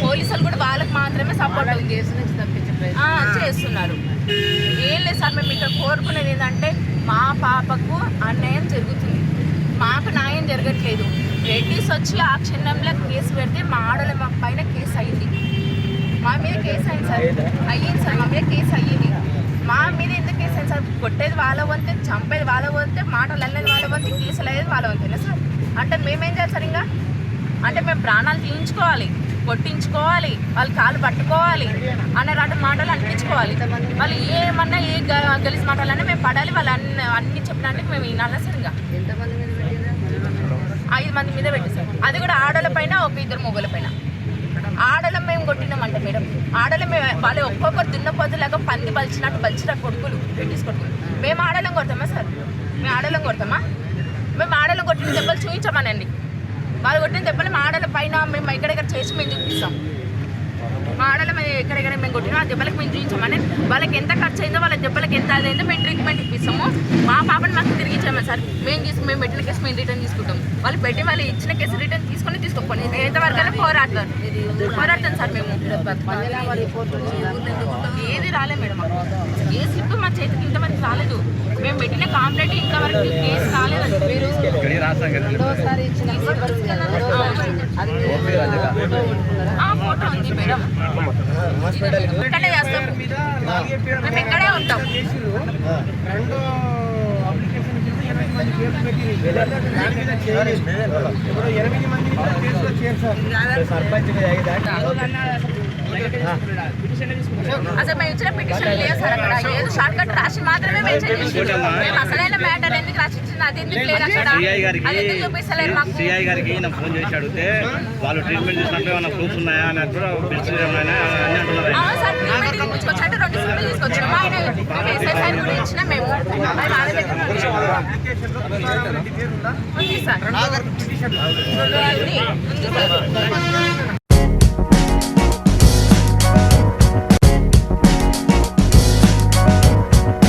పోలీసులు కూడా వాళ్ళకి మాత్రమే సపోర్ట్ చేస్తున్నారు. ఏం లేదు సార్, మేము ఇక్కడ కోరుకునేది ఏంటంటే మా పాపకు అన్యాయం జరుగుతుంది, మాకు న్యాయం జరగట్లేదు. రెడ్డిస్ వచ్చి ఆ క్షణంలో కేసు పెడితే మా ఆడల పైన కేసు అయ్యింది, మా మీద కేసు అయింది సార్, మా మీద కేసు అయ్యింది. మా మీద ఎందుకు కేసు అయింది సార్? కొట్టేది వాళ్ళ వంతే, చంపేది వాళ్ళ వంతే, మాటలు అల్లేది వాళ్ళ వంతే, కేసులు అయ్యేది వాళ్ళ వంతేనా సార్? అంటే మేమేం చేయాలి సార్? ఇంకా అంటే మేము ప్రాణాలు తీయించుకోవాలి, కొట్టించుకోవాలి, వాళ్ళు కాలు పట్టుకోవాలి అనే రాటి మాటలు అనిపించుకోవాలి. వాళ్ళు ఏమన్నా ఏ గెలిచి మాటలన్నా మేము పడాలి, వాళ్ళు అన్ని చెప్పినట్టు మేము వినాలి సార్. ఇంకా 5 మంది మీద పెట్టేసాం, అది కూడా ఆడల పైన, ఒక 2 మొగల పైన. ఆడలం మేము కొట్టినామంటే మేడం, ఆడలం వాళ్ళు ఒక్కొక్కరు దున్నపోతులాగా పంది బలిచిన కొడుకులు, రెడ్డిస్ కొడుకులు. మేము ఆడలం కొడతామా సార్? మేము ఆడలం కొడతామా? మేము ఆడలం కొట్టిన దెబ్బలు చూపించామనండి. వాళ్ళు కొట్టిన దెబ్బలు మా ఆడల పైన మేము ఎక్కడెక్కడ చేసి మేము చూపిస్తాం. మా ఆడల ఎక్కడెక్కడ మేము కొట్టినా ఆ దెబ్బలకు మేము చూపించామని, వాళ్ళకి ఎంత ఖర్చు అయిందో, వాళ్ళ దెబ్బలకు ఎంత అయిందో మేము ట్రీట్మెంట్ ఇప్పిస్తాము. మా పాపని మాకు తిరిగి ఇచ్చాము సార్. మేము పెట్టిన కేసు మేము రిటర్న్ తీసుకుంటాం. వాళ్ళు పెట్టి వాళ్ళు ఇచ్చిన కేసు రిటర్న్ తీసుకోకపోయి ఎంతవరకు పోరాడతాం సార్. మేము ఏది రాలేదు మేడం, ఏ స్లిప్ మా చేతికి ఇంతవరకు రాలేదు. మేము పెట్టిన కాంప్లైంట్ ఇంతవరకు కేసు రాలేదు. ఫోటో ఉంది మేడం, ఇక్కడే చేస్తాం, మేము ఇక్కడే ఉంటాం. అసలు మేము ఇచ్చిన పిటిషన్ లేదు సార్, అక్కడ ఏదో షార్ట్ కట్ రాసి మాత్రమే మెన్షన్ చేసి, మేము అసలైన మ్యాటర్ ఎందుకు రాసిచ్చింది అది ఎందుకు లేదు అక్కడ, అది ఎందుకు చూపిస్తలేదు మాకు. సిఐ గారికి నా ఫోన్ చేసి అడిగితే వాళ్ళు ట్రీట్మెంట్ చేసినట్టు ఏమైనా ప్రూఫ్స్ ఉన్నాయా అని కూడా సార్. ట్రీట్మెంట్ తీసుకొచ్చారంటే 2 సిమ్లు తీసుకొచ్చాము. ఆయన మేము ఎస్ఐ సార్ కూడా ఇచ్చిన, మేము ఉంది సార్, ఉంది సార్.